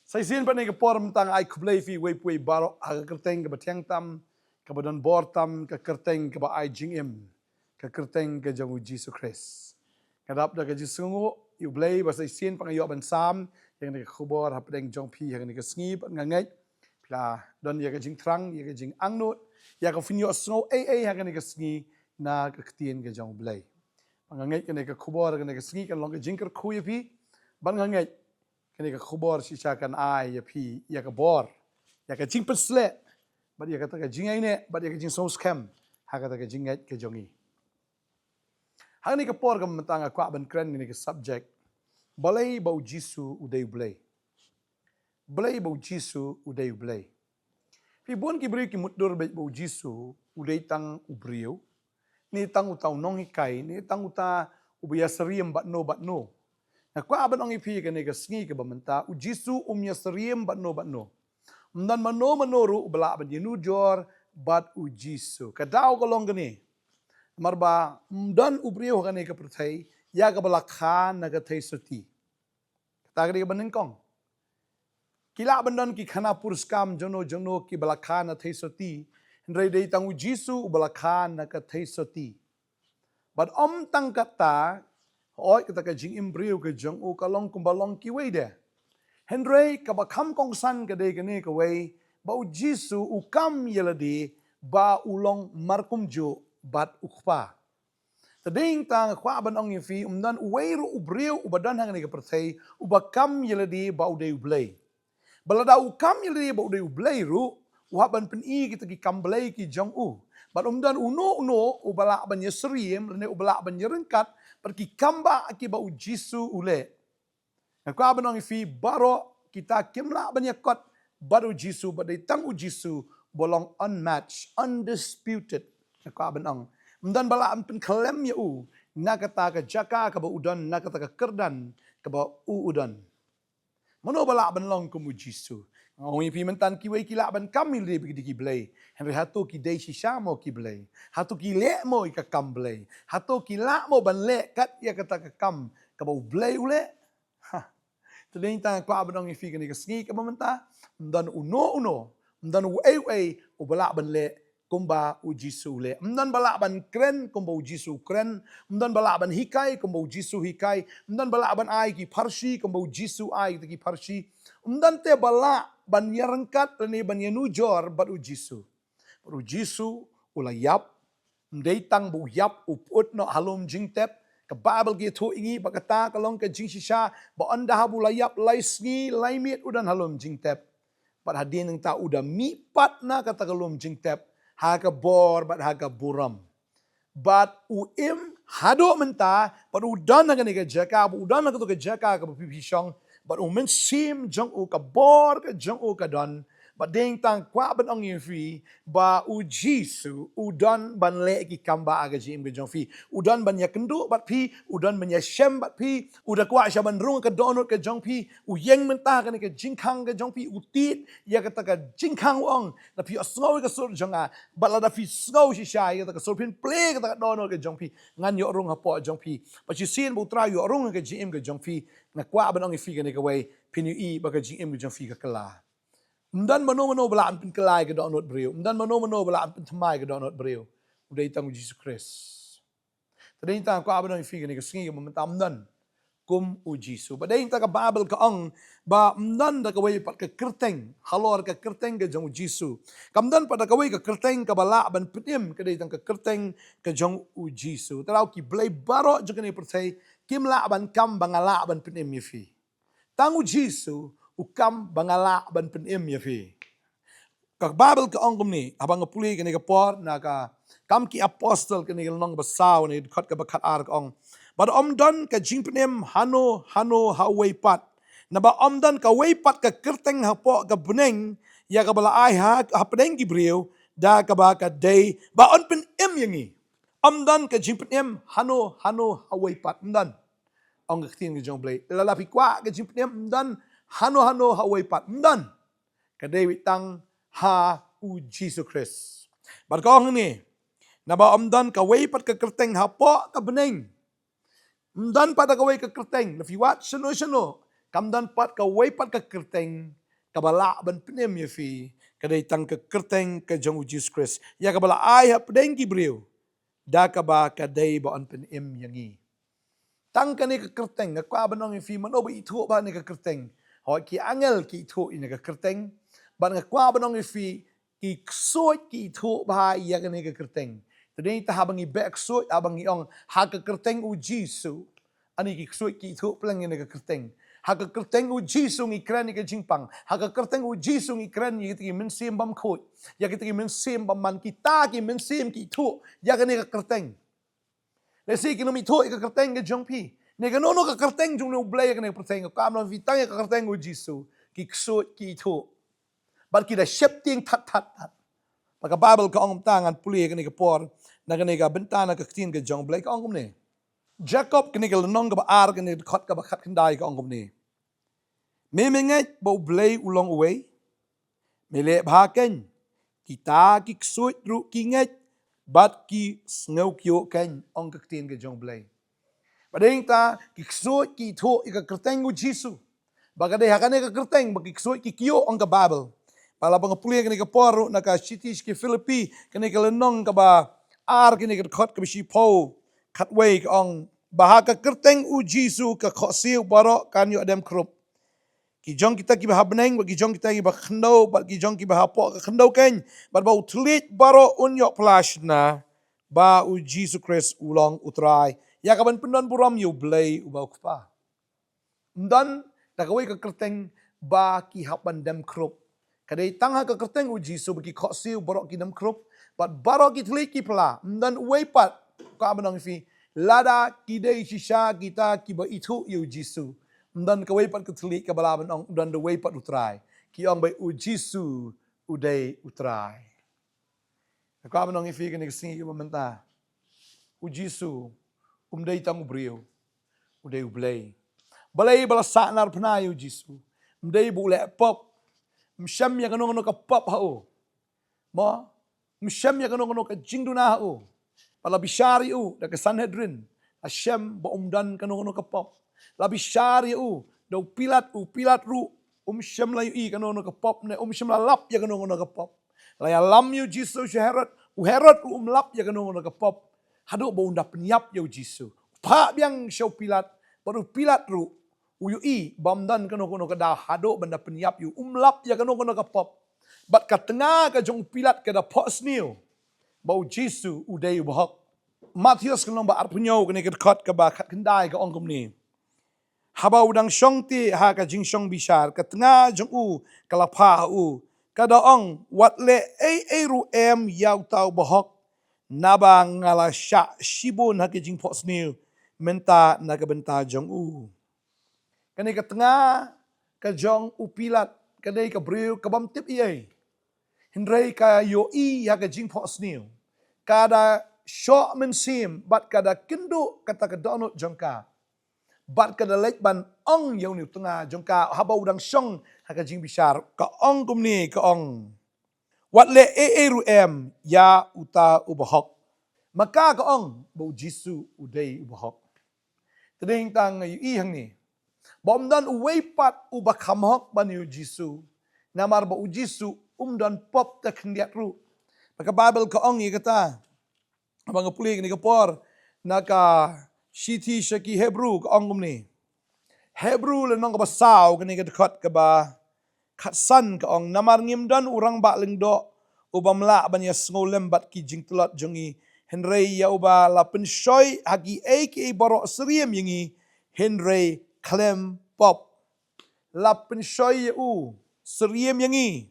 Sai sin pa ni ka por tang ai khublei fi wei pui baro aga kerteng ka bathiang tam ka badan bor tam ka kerteng ka ba ai jing em ka kerteng ka jong U Jisu Christ. Kadap da ka Jisu ngo yu Blei ba sai sin pa yo ban sam yang ni ka khubor hap deng jong pi yang ni ka sngi pa ngai pla don ya ka jing trang ya ka jing angnut ya ka finyo snow ai ha ka ni ka sngi na ka ktien ka jong Blei. Ngai ka ni ka khubor ka ni ka sngi ka long ka jing ka khu pi ban ngai kini ka khubor sisa kan ai ya pi ya ka bor ya ka jing pesle ba ya ka ta ka jing ai ne ba ya ka jing so scam ha ka ta ka jing ai ka jongi ha ni ka por ka matanga kwa ban kren ni ka subject balei ba U Jisu udai Blei Blei ba U Jisu udai Blei pi bon ki bri ki mutur ba U Jisu udai tang ubriu ni tang utau nong hikai ni tang uta ubia seriem bat no na kwa aban ong ipi ka nega sngi ka bamenta U Jisu umya seriem bat no mdan manoru ubala aban yenu jor bat U Jisu ka daw ka long gani marba mdan ubriyo ka nega perthai ya ka bala khan na ka thai suti ta ka banin kong kila bandan ki khana purskam jono ki bala khan na thai suti ndrai dei tang U Jisu ubala khan na ka thai suti bat tang kata oi kita ka jing imbriu ka jong u kalong kumbalong ki wei de Henry ka ba kham kong san ka de ka ne ka wei ba U Jisu u kam yeladi ba ulong markum jo bat ukpa tading tang kwa ban ong fi umdan wei ru ubriu ubadan hang ne ka perthai u ba kam yeladi ba u de Blei balada u kam yeladi ba u de Blei ru u haban pen i kita ki kam Blei ki jong u bat umdan uno u bala ban yesriem ne u bala ban yerengkat pergi kamba akibat U Jisu ule. Aku abanong ifi baro kita kimla banyak kot baru Jisu badai tang U Jisu bolong unmatched, undisputed. Aku abanong. Mdan bala ampen kelem ya u nakata ka jaka ka ba udan nakata ka kerdan ka ba u udan. Mano bala banlong kum U Jisu. Ong ipi mentan kiwei kila ban kamil de bigi ki Blei. Henry hatu ki dei shisha mo ki Blei. Hatu ki le mo ka kam Blei. Hatu ki la mo ban le kat ya kata ka kam ka bau Blei ule. Ha. Tadeng tang kwa ban ong ifi ka ni ka sngi ka mamenta. Mdan uno. Mdan u bala ban le kumba U Jisu le. Mdan bala ban kren kumba U Jisu kren. Mdan bala ban hikai kumba U Jisu hikai. Mdan bala ban ai ki parsi kumba U Jisu ai ki parsi. Mdan te bala ban yarangkat ni ban yanujor bat U Jisu. Bat U Jisu ulayap. Mdei tang bu yap uput no halum jingtep. Ka Bible ki tu ingi bakata kalong ka jing shisha. Ba anda habu layap lai sngi lai miet udan halum jingtep. Bat hadin ng ta udah mipat na kata kalum jingtep. Haga bor bat haga buram. Bat uim hado menta bat udan na ka jaka udan na ka jaka ka pipishong bat umen sim jong u ka bor ka jong u ka don bat ding tang kwa ban ong fi ba U Jisu udan ban le ki kamba aga jim ka jong fi udan ban ya kendu bat pi udan ban ya shem bat pi uda kwa sha ban rung ka donut ka jong pi u yeng menta ka ka jingkang ka jong pi utit ya ka ta ka jingkang ong na pi asngau ka sur jonga bat la da fi sngau shi sha ya ta ka sur pin ple ka ta donut ka jong pi ngan yo rung ha po jong pi but you see bu tra yo rung ka jim ka jong fi na kwa ban ong fi ka ni ka wei pin yu i ba ka jim ka jong fi ka kala mdan mano bala ampin kelai ke donot beriu. Mdan mano bala ampin temai ke donot beriu. Udah itang U Jisu Christ. Tadi itang ko abang fi ni kesingi mementam mdan kum U Jisu. Badai itang ka Bible ka ang ba mdan da kawai pat ke kerteng halor ke kerteng ke jong U Jisu. Kamdan pada kawai ke kerteng ka bala ban petim ke itang ke kerteng ke jong U Jisu. Terau ki Blei baro jong ni percaya kimla ban kam bangala ban petim fi. Tang U Jisu ukam bangala ban penim ya fi. Ka Bible ka ongkom ni abang ngapuli ka ni ka por na ka kam ki apostle ka ni nong basaw ni khat ka bakat ar ka ong. Bad omdan ka jing penim hano ha weipat. Na ba omdan ka weipat ka kerteng ha po ka beneng ya ka bala ai ha peneng gibriu da ka ba ka day ba on penim yangi. Omdan ka jing penim hano ha weipat omdan. Ong ka tin ka jong Blei. Lalapi kwa ka jing penim omdan hano hawai pat mdan ka David tang ha U Jisu Christ. Bat kong ni na ba omdan ka way pat ka kerteng ha po ka beneng. Mdan pat ka way ka kerteng na fiwat sano kamdan pat ka way pat ka kerteng kabala ban penem ya fi kadai tang ke kerteng ke jong Jesus Christ ya kabala ai ha pedeng ki brio da kaba kadai ba on penem yangi tang ka ni ke kerteng ka kwa banong fi mano ba itu ba ni ke kerteng ho ki angel ki itu ini ke kerteng ban ka kwa banong fi ki ksoi ki itu ba ya ka ni ke kerteng tadi ta habangi back ksoi abangi ong ha ke kerteng U Jisu ani ki ksoi ki itu pelang ni ke kerteng ha ke kerteng U Jisu ngi kran ni ke jingpang ha ke kerteng U Jisu ngi kran ni ki mensim bam khot ya ki mensim bam man kita ki mensim ki itu ya ka ni ke kerteng Lesi kino mi to ka kerteng ke jong pi. Ne ka nono ka kerteng jong no Blei ka ne kerteng ka am vitang ka kerteng U Jisu ki ksot ki to. Bar ki da shepting tat. Maka Bible ka ong tangan puli ka ne ka por na ka ne ka bentana ka tin ka jong Blei ka ong ne. Jacob ka ne ka lenong ka ba ar ka ne khot ka ba khat khandai ka ong ne. Me mengai bo Blei ulong away. Me le bha ken. Kita ki ksot ru ki ngai bat ki ngau kyo ken ong ka tin ka jong Blei. Padahal ta kiksoi ki to ika kerteng U Jisu. Bagade hakane ka kerteng bagi kiksoi ki kio ang ka Bible. Pala bang puli kani ka poru na ka cities ki Philippi kani ka lenong ka ba ar kani ka khot ka bishi po khatway ka ong bahaka kerteng U Jisu ka khosiu baro kanyo adem krup. Ki jong kita ki bah beneng bagi jong kita ki bah khndo bagi jong ki bah po ka khndo ken bar ba utlit baro unyo plash na ba U Jisu Christ ulong utrai. Ya kaban pendon buram yu Blei ubau kpa. Dan takawai ka kerteng ba ki hapan dem krup. Kadai tangha ka kerteng U Jisu bagi khoksiu borok ki dem krup. Bat barok ki tli ki pla. Dan uway pat ka abanang fi lada kidai shisha kita ki ba itu yu Jisu. Dan kawai pat ka tli ka balaban ong dan the way pat utrai. Ki ong bai U Jisu udai utrai. Ka abanang fi kani singi mamenta. U Jisu umdai tang brio udai Blei Balei bala sanar pna U Jisu umdai bu le pop msham ya kano ka pop hao mo msham ya kano ka jingduna hao pala bishari da ka Sanhedrin Hashem ba umdan kano ka pop la bishari do pilat ru sham la yu kano ka pop ne sham la lap ya kano ka pop la ya lam U Jisu Herod Herod lap ya kano ka pop hado ba unda penyap U Jisu pa biang show pilat baru pilat ru uyu bamdan kano ka da hado benda penyap yu lap ya kano ka pop bat ka tengah ka jong pilat ka da pos niu bau Jisu udai bahok Matius kano ba arpunyo kani ka khot ka ba khat kendai ka ongkom ni haba udang shong ti ha ka jing shong bishar ka tengah jong kalapa kada ong wat le ru yau tau bahok naba ngala sha shibun hakijing pos new menta nagabenta jong kani ka tengah ka jong pilat kadai ka briu ka bam tip iai hindrai ka yo hakijing pos new kada shok mensim bat kada kendo kata ka donut jongka bat kada lek ban ong yau ni tengah jongka haba udang shong hakijing bishar ka ong kumni ka ong wat le ru ya uta ubahok maka ka ong bo Jisu udai ubahok. Tading tang yu hang ni. Bom dan uway pat ubakam hok ban yu Jisu. Namar bo Jisu dan pop ta kendiat ru. Maka Bible ka ong i kata. Abang puli ni kapor naka shiti shaki Hebrew ka ong ni. Hebrew le nong ka basaw kani ka dekat ka ba katsan ka ong namar ngimdan urang ba lengdo ubamla ban ya ngolem bat ki jingtlot jongi Henry ya uba la penshoy hagi aka borok seriem yangi Henry klem pop la penshoy seriem yangi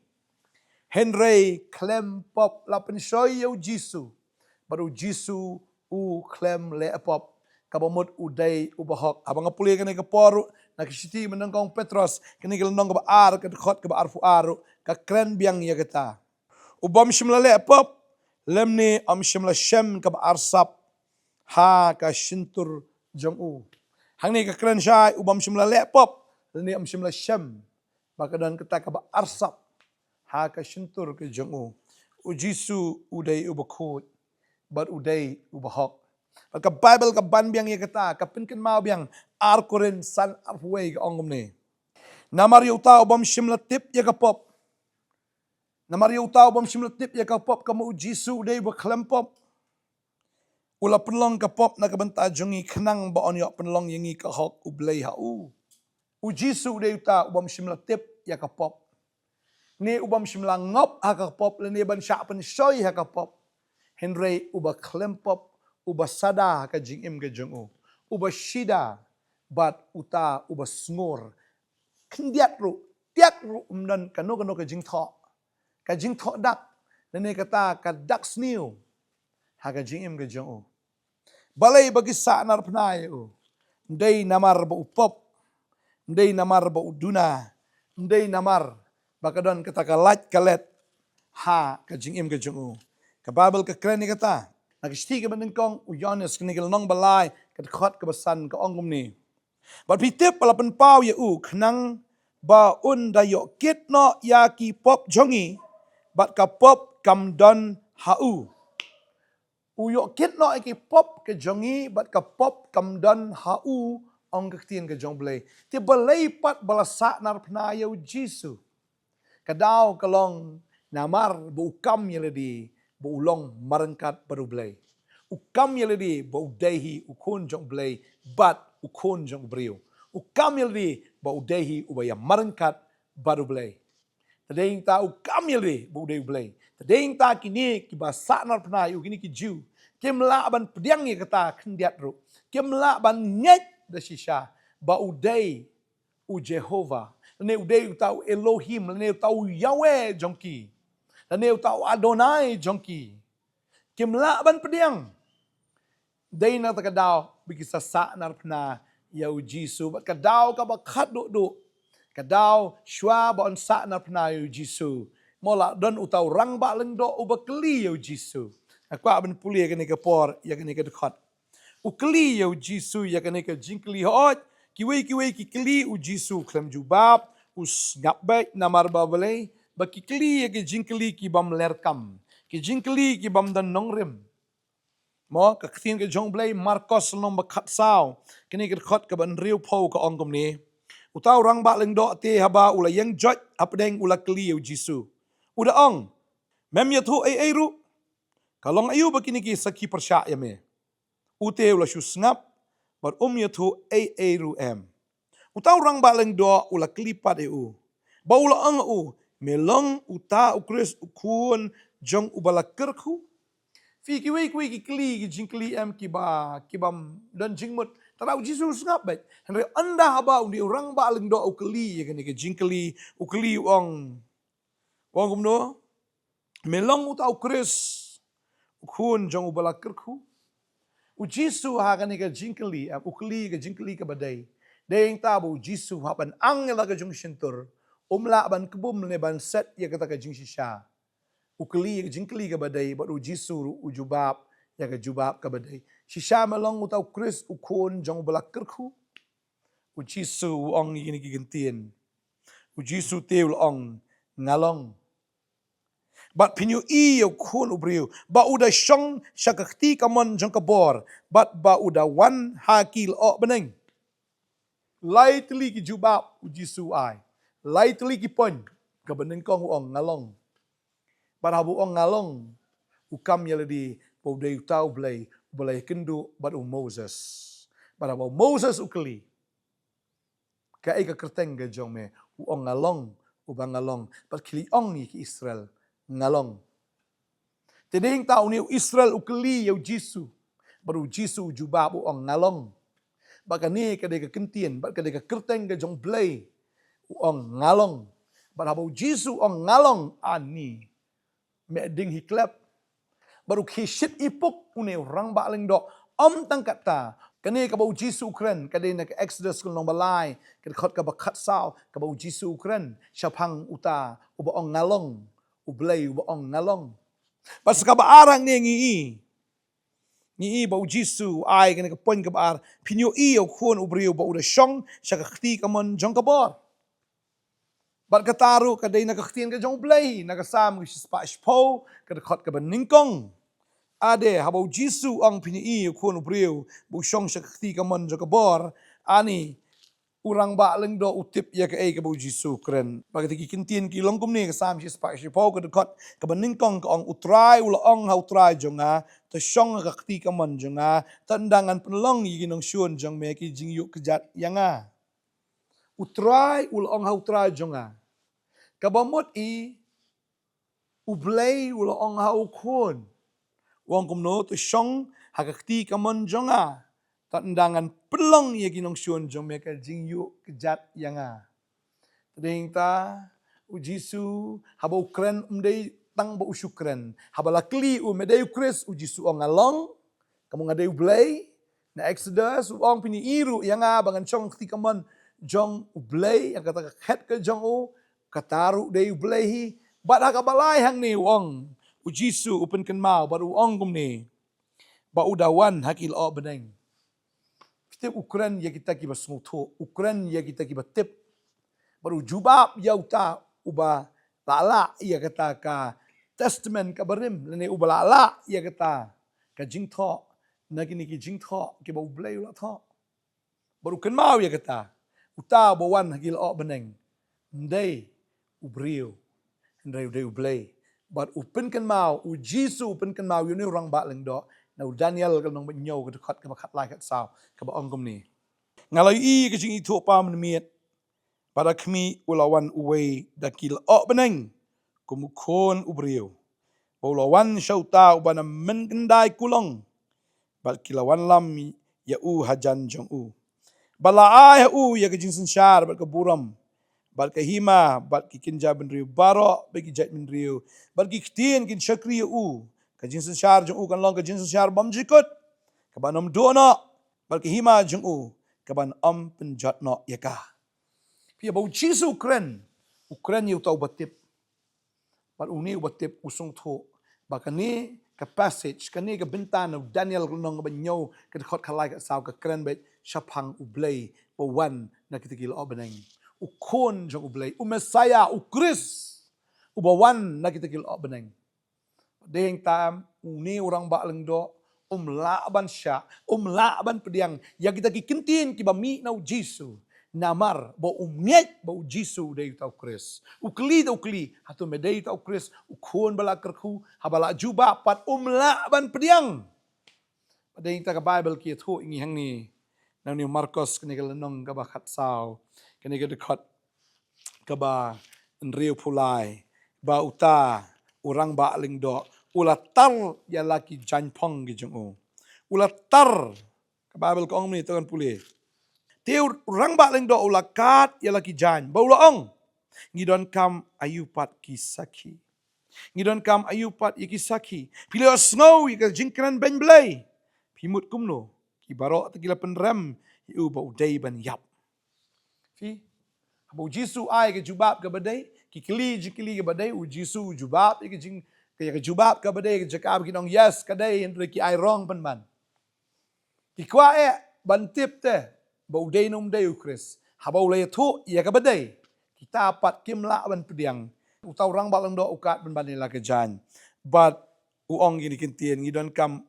Henry klem pop la penshoy U Jisu baru Jisu klem le pop kabamut udai ubahok abang puli kani kaporu nakishiti menangkong Petros kani kelendong ka ar ka khot ka arfu aru ka kren biang ya kata ubam shimla le pop lemni am shimla shem ka arsap ha ka shintur jong hangni ka kren shai ubam shimla le pop lemni am shimla shem maka dan kata ka arsap ha ka shintur ke jong U Jisu udai ubakut bat udai ubahok maka Bible ka ban biang ya kata ka pinkin mau biang ar korin san arfuway ka ongom ni Namar uta ubam shimlatip ya kapop. Namar uta ubam shimlatip ya kapop kamu U Jisu dei berkelempop. Ula penlong kapop na kabenta jongi kenang ba on yok penlong yangi kahok u Blei hau. U Jisu dei uta ubam shimlatip ya kapop. Ni ubam shimlang ngop ha kapop le ni ban syak pen shoy ha kapop. Henry uba klempop uba sada ka jingim ke jongu. Uba shida bat uta uba sngur. Kendiat ru, tiak ru umdan kano ke jing tho dak, nene kata ka dak sniu, ha ka jing im ke jong. Balei bagi sa nar pnai ndai namar ba upop, ndai namar ba uduna, ndai namar bakadon kata ka lat kalet, ha ka jing im ke jong. Ka Bible ka kren ni kata, nagishti ke benengkong uyones kenigel nong balai, kat khot ke besan ke ongum ni. But pitip palapan pau ya kenang ba un dayo kit no ya ki pop jongi bat ka pop kam don hau. Uyo kit no ki pop ke jongi bat ka pop kam don hau ong ketien ke jong Blei. Ti Blei pat balasa nar pna ya U Jisu. Kadau kalong namar bu kam ya ledi bu ulong marengkat baru Blei. Ukam ya ledi bu dehi ukun jong Blei bat ukun jong brio. Ukam yaldi ba udehi ubaya marengkat baru Blei. Tadeng ta ukam yaldi ba udehi Blei. Tadeng ta kini ki ba sanar pernah yu kini ki ju. Kemla ban pediang ye kata kendiat ru. Kemla ban ngek da shisha ba udehi u Jehovah. Ne udehi utau Elohim, ne utau Yahweh jongki. Ne utau Adonai jongki. Kemla ban pediang. Day na takadaw bigi sa nar pernah ya U Jisu, bat kadau ka bakat duk. Kadau shwa ba on sa na pna U Jisu. Mola don utau rang ba leng do ubakli ya U Jisu. Aku aben puli ya kene ke por ya kene ke dekat. Ukli ya U Jisu ya kene ke jingkli hot. Kiwi ki kli U Jisu klem jubab us ngapbek namar ba Blei. Ba ki kli ya ke jingkli ki bam lerkam. Ki jingkli ki bam dan Nongkhryiem. Mo kaktin ke jong Blei Marcos long bakat sao kini ke khot ke ban riu po ka ongkom ni utau rang ba leng do te haba ula yang jot apdeng ula kli U Jisu uda ong mem ya thu ai ru kalong ayu bakini ki saki persya ya me ute ula shu snap bar ya thu ai ru em utau rang ba leng do ula kli pat eu ba ula ong melong uta ukris ukun jong ubala kerku Fi kiwi ki kli ki jingkli em ki bam dan jingmut tarau Jisu ngap baik henry anda haba undi orang ba leng do ukli ya kene ke jingkli ukli ong kumno melong utau kris ukun jong ubala kerku U Jisu ha kene ke jingkli ukli ke jingkli ke badai deng tabu Jisu ha ban ang la ke jong shintur umla ban kebum le ban set ya kata ke jing shisha ukli jingkli ke badai bat U Jisu ujubab ya ke jubab ke badai shisha melong utau kris ukun jong balak kerku U Jisu ong ini ki gentien U Jisu teul ong ngalong bat pinyu I ukun ubriu ba uda shong shakakti kamon jong kabor bat ba uda wan hakil o beneng lightly ki jubab U Jisu ai lightly ki pon ke beneng kong ong ngalong Para buong ngalong ukam yaladi paudai utau Blei kendu bat Moses. Para Moses ukli. Ka eka kerteng ke jong me uong ngalong ubang ngalong pat kili ong ki Israel ngalong. Tedeng tau ni Israel ukli U Jisu. Baru Jisu jubab uong ngalong. Baka ni kadai ke kentien bat kadai ke kerteng ke jong Blei uong ngalong. Para Jisu ong ngalong ani meding hiklap baru kishit ipuk une orang ba leng do tangkat ta kani ka bau Jisu Ukraine kadai na Exodus kul nong balai kad khot ka bakat sao ka bau Jisu Ukraine syapang uta uba ong ngalong u Blei uba ong ngalong pas ka ba arang ni ngi bau Jisu ai kani ka pon ka ba pinyo I o khon u brio ba uda shong syakakti ka mon jong ka bor Bat kataru kadai nakakhtien ka jong Blei nakasam ki spa spo kad khot ka beningkong ade habau Jisu ang pini I khon ubriu bu shong shakti ka mon jaka bor ani urang ba leng do utip ya ke ke U Jisu kren. Bagi ki kintien ki long kum ni ke sam si spak si po ke dekot ke bening kong ke ong utrai ula ong hau trai jonga te syong ka kti ka mon jonga tandangan penlong yi nong syun jong me ki jing yu kejat yanga. Utrai ula ong hau trai jonga. Ka bamut i u Blei ula ong hau kun. Wong kum no te syong ha ka kti ka mon jonga. Tandangan pelong ye ginong syun jong me ka jing yu kejat yanga. Tading ta U Jisu haba ukren umdei tang ba usyukren. Haba lakli medei ukris U Jisu ong along. Kamu ngadei Blei na Exodus ong pini iru yanga bangan chong kti kamon jong Blei yang kata het ke jong u kataru dei Blei hi bat ha ka balai hang ni wong U Jisu upen ken mau baru ong kum ni. Ba udawan hakil o beneng. Setiap ukuran ya kita kiba smutu, ukuran ya kita kiba tip. Baru jubab ya uta uba lala ya kata ka testament ka barim lene uba lala ya kata ka jingtho nagini ki jingtho kiba ublay ula tho. Baru kan mau ya kata uta bawan hagil o beneng. Ndai ubrio ndai ublay. But upen kan mau U Jisu upen kan mau yuni orang ba leng do. Na Daniel ka nong banyo ka dekat ka makat lai kat sao ka ba ongkom ni. Ngalai i ka jing i tho pa menmiet. Pada kami ulawan uwe dakil o beneng kumukon ubrio. Ulawan syauta ubana menkendai kulong. Bal kilawan lam ya u hajan jong u. Balai ya u ya ka jing sensyar bal ka buram. Bal ka hima bal ki kinja ben riu baro bagi jat ben riu. Bal ki ktien kin syakri ya u. Kajin sensyar jong u kan long kajin sensyar bam jikut. Kaban om dono. Bal ki hima jong u. Kaban om penjat no yaka. Pia bau Jisu kren. Ukren yu tau batip. Bal uni batip usung tho. Bakani ka passage kani ka bintan of Daniel nong banyo ka khot khalai ka saw ka kren bet syapang u Blei bawan na kitigil o beneng. Ukon jong u Blei. U Messiah u Kris. U bawan na kitigil o beneng. Deng tam uni orang ba leng do laban sya laban pediang yang kita kikintin ki bami na U Jisu namar bo umnyet bo U Jisu dei tau Kris ukli hatu medei tau Kris ukon bala kerku habala juba pat laban pediang deng ta ka Bible ki thu ingi hang ni nang ni Markus kini ka lenong ka ba khat saw kini ka dekat ka ba enriu pulai ba uta orang ba leng do ulatar ya laki janpong gi jong o. Ulatar ka Bible ko ong ni to kan puli. Teu orang ba leng do ulakat ya laki jan. Ba ulaong. Ngidon kam ayupat kisaki. Ngidon kam ayupat ikisaki. Pilih snow ika jingkran ben Blei. Pimut kumno ki barok tegila penrem yu ba udai ban yap. Fi Abu Jisu ai ke jubab ke badai ki kili ke badai U Jisu jubab ke jing kaya ka jubab ka badai ka jakab kinong yes kadai entre ki ai wrong pan man. Ki kwa bantip te ba udai nom dai U Kris. Haba ulai thu ya ka badai. Kita pat kimla ban pediang. Utau rang balang do ukat ban banila ke jan. But uong gini kintien ngidon kam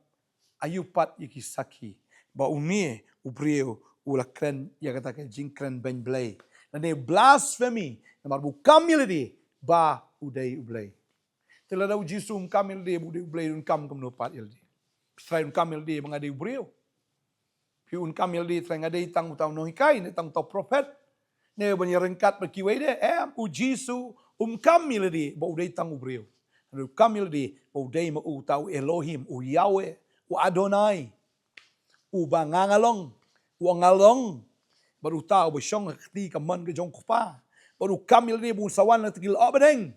ayupat iki saki. Ba uni ubrio ula kren ya kata ke jingkren ben Blei. Nane blasphemy namar bu kamilidi ba udai Blei. Telada U Jisu kamil dia budai Blei un kam no pat il dia. Trai un kamil dia mengadai brio. Pi un kamil dia trai ngadai tang utau no hikai ne tang to prophet. Ne banya rengkat berkiwai dia U Jisu kamil dia ba udai tang brio. U kamil dia ba udai ma utau Elohim u Yahweh u Adonai u bangangalong u ngalong baru tahu bersyong keti kaman ke jong kupa baru kamil dia bu sawan na tegil abadeng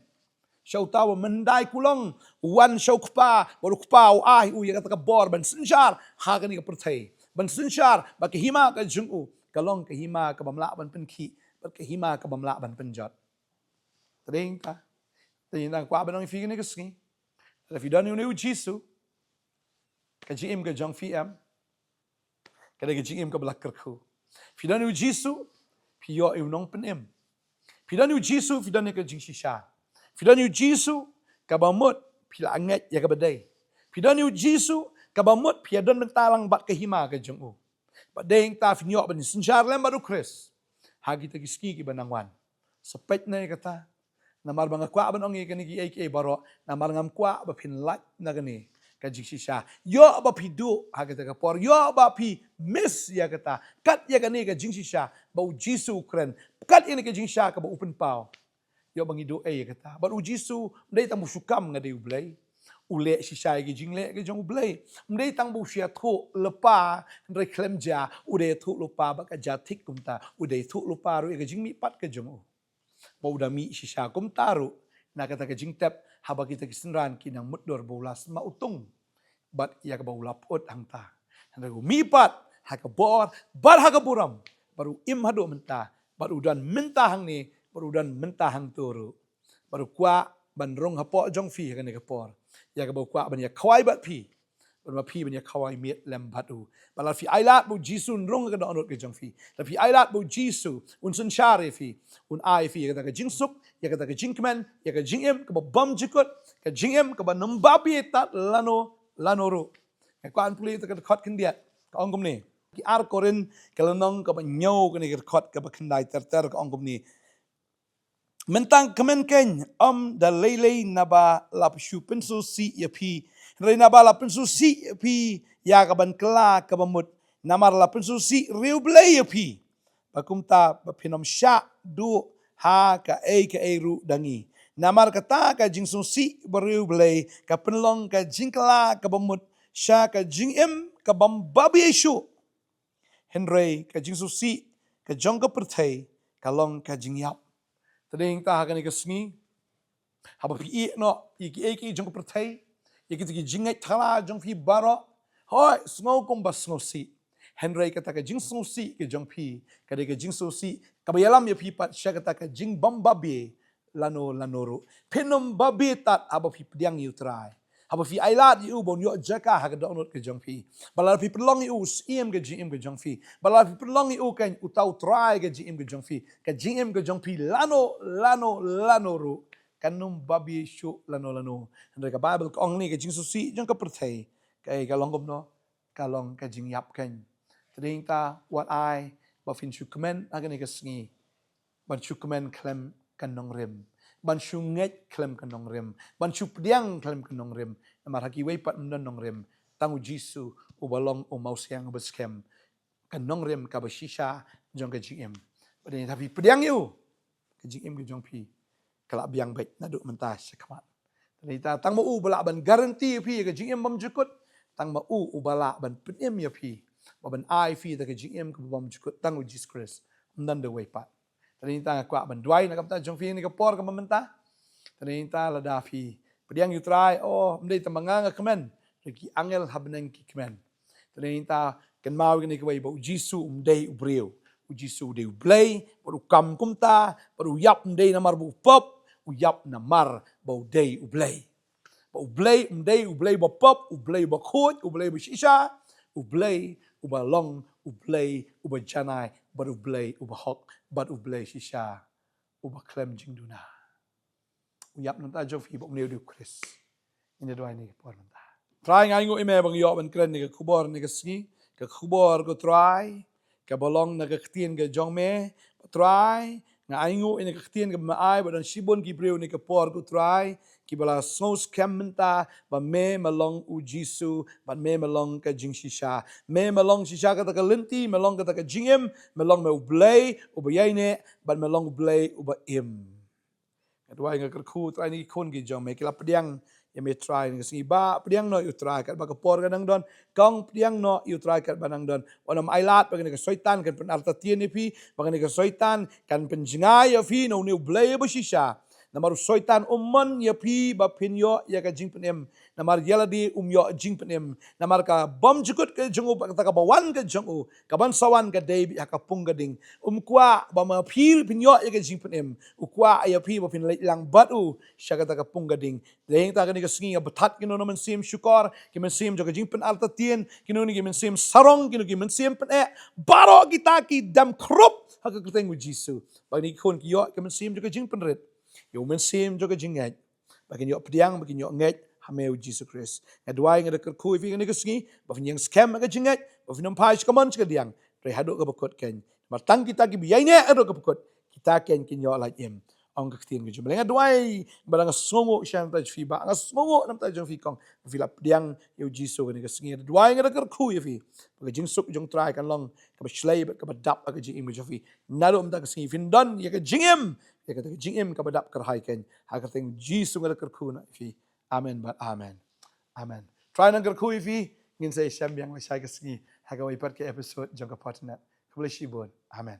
syau tahu mendai kulong wan syau kupa baru kupa u ya kata bor ban sensyar ha kani ka pertai ban sensyar ba ke hima ka jung kalong ke hima ka bamla ban penki ba ke hima ka bamla ban penjot tring ta tring nang kwa ban fi ni ka ski la fi dan ni U Jisu ka jim ka jong fi am ka de jim ka blak kerku fi dan U Jisu fi yo nong penem fi dan U Jisu fi dan ka jing shisha fi dan U Jisu ka bamut fi la anget ya ka badai fi dan U Jisu ka bamut fi dan talang bat ke hima ka jong ba deng ta fi yo ban sensyar lem baru Kris hagi ta kiski ki banangwan sepet na kata namar banga kwa ban ongi kani ki ai baro namar ngam kwa ba phin lak na gani ka jing shisha yo ba phi du hagi ta ka por yo ba phi miss ya kata kat ya gani ka jing shisha ba U Jisu kren kat ini ka jing shisha ka ba open pau yo bangi do ya kata ba U Jisu dei tamu sukam ngade Blei ule shisha ki jingle ki jong Blei mdei tang bu sia thu lepa re klem ja ude thu lepa ba ka ja thik kumta ude thu lepa ru ka jing mi pat ka jong bau da mi shisha kum taru na kata ka jing tep haba kita kisenran ki nang mudor bolas ma utung bat ya ka bau lapot hangta handa mi pat ha ka bor bar ha ka buram baru im hado menta baru dan menta hang ni baru dan menta hang turu baru kwa ban rong hapo jong fi ka ni ka por ya ka bau kwa ban ya khwai bat phi ban ma phi ban ya khwai miet lem batu bala fi ailat bu Jisu rong ka donot ka jong fi la fi ailat bu Jisu un sun share fi un ai fi ka jing suk ya ka jing kmen ya ka jing em ka bam jikot ka jing em ka ba nambabi tat lano ru ka kwan puli ta ka khot kin dia ka ong kom ni ki ar korin ka lanong ka ba nyau ka ni ka khot ka ba khandai ter ka ong kom ni mentang kemen ken da lele naba lapshu pensu si ya pi re naba la pensu si pi ya ka ban kla ka bamut namar la pensu si riu Blei ya pi bakumta ba phinom sha du ha ka e ru dangi namar kata ka jingsu si bariu Blei ka penlong ka jingkla ka bamut sha ka jingem ka bam babi shu henry ka jingsu si ka jong ka perthai ka long ka jingyap tading ta ka ni ka sngi haba pi no iki jong ka perthai iki jingai thala jong fi baro hoi sngo kum bas sngo si henry kata ka jing sngo si ke jong pi ka de ka jing so si ka bayalam ya pi pat sha kata ka jing bam babi lanoro penom babi tat haba pi pdiang yu trai haba fi ailat yu bon yo jaka ha ka donot ke jong pi bala pi pelong yu sim ke jing ke jong fi bala pi pelong yu kan utau trai ke jing ke jong fi ka jing ke jong pi lano ru kanum babi shu lano and ka bible ka ong ni ke jing so si jong ka perthai kai ka long kom no ka long ka jing yap kan tading ta what I ba fin shu comment agani ka sngi ban shu comment klem kan Nongkhryiem ban shu nget klem kan Nongkhryiem ban shu pdiang klem kan Nongkhryiem namar haki wei pat mnon Nongkhryiem tang U Jisu u balong u mau siang ba scam kan Nongkhryiem ka ba shisha jong ka jing badin tapi pdiang yu ka jing ka jong pi kala biang baik na duk mentah sekamat ta tang ma u bala ban garanti pi ka jing bam jukut tang ma u bala ban pnem ya pi ba ban ai fi ta ka jing ka bam jukut tang U Jesus Christ mnan de wei pat tadi ta kwa ban dwai na kapta jong fi ni ka por ka mentah tadi ta la da fi pdiang yu try mdei ta manga kemen ki angel habneng ki kemen tadi ta kan mau ni ka wei ba U Jisu mdei ubreu U Jisu de Blei baru kam kumta baru yap mdei namar bu pop u yap namar bau dei u Blei u Blei mdei u Blei ba pop u Blei ba khut u Blei ba shisha u Blei u ba long u Blei u ba janai baru u Blei u ba hok bat u Blei shisha u ba klem jingduna u yap nanta jo fi ba neu du Chris ini doa ni por nanta try ngai ngo ime bang yo ban kren ni ka khubor ni ka sngi ka khubor ko try ka bolong na ka ktien ka jong me try nga aingu ina ka ktien ka maai badan shibon ki breu ni ka por ko try ki bala snos kementa ba me malong U Jisu ba me malong ka jing shisha me malong shisha ka ta ka linti malong ka ta ka jingem malong me u Blei u ba yaine ba malong Blei u ba im kadwa nga kerku try ni kon ki jong me kila pediang ya me try ni si ba pediang no you try kat ba ka por ka nang don kong pediang no you try kat ba nang don onam ailat ba ka soitan kan pen arta tien ni pi ba ka soitan kan pen jingai ya fi no ni Blei ba shisha namar soitan umman ya pi ba pinyo ya ka jing penem namar yala di yo jing penem namar ka bom jukut ke jungu ba ka bawan ke jungu ka ban sawan ka dei bi ka pung ka ding kwa ba ma pil pinyo ya ka jing penem kwa ya pi ba pin lang batu sya ka pung ka ding deng ta ka ni ka singi batat kino no man sim syukor ki man sim jo ka jing pen alta tien kino ni ki man sim sarong kino ki man sim pen baro kita ki dam krup ha ka kuteng U Jisu ba ni kon ki yo ki man sim jo ka jing pen ret yo men sim jo ka jingat bakin yo pediang bakin yo nget hame U Jesus Christ ngadwai ngada kerku fi ngani kesngi ba fin yang scam ka jingat ba fin pai ka mon ka diang re hadu ka bakot ken Martang kita ki biyainya ero kapukot. Kita ken kinyo like him. Ang kaktin ko jumlah nga duay barang songo siya nam taj fi ba ang songo nam taj fi kong filap diang U Jisu ni kasngir duay nga dakar ku fi pag jing suk jong try kan long ka shlay ka dap ka jing im fi nalo am ta kasngi fin don ya ka jingim ya ka jingim ka dap kar hai ken ha ka ting Jisu nga dakar ku na fi amen but amen amen try nang kar ku fi ngin say syam yang sai kasngi ha ka wai pat ke episode jong ka Potternet ka boleh shibon amen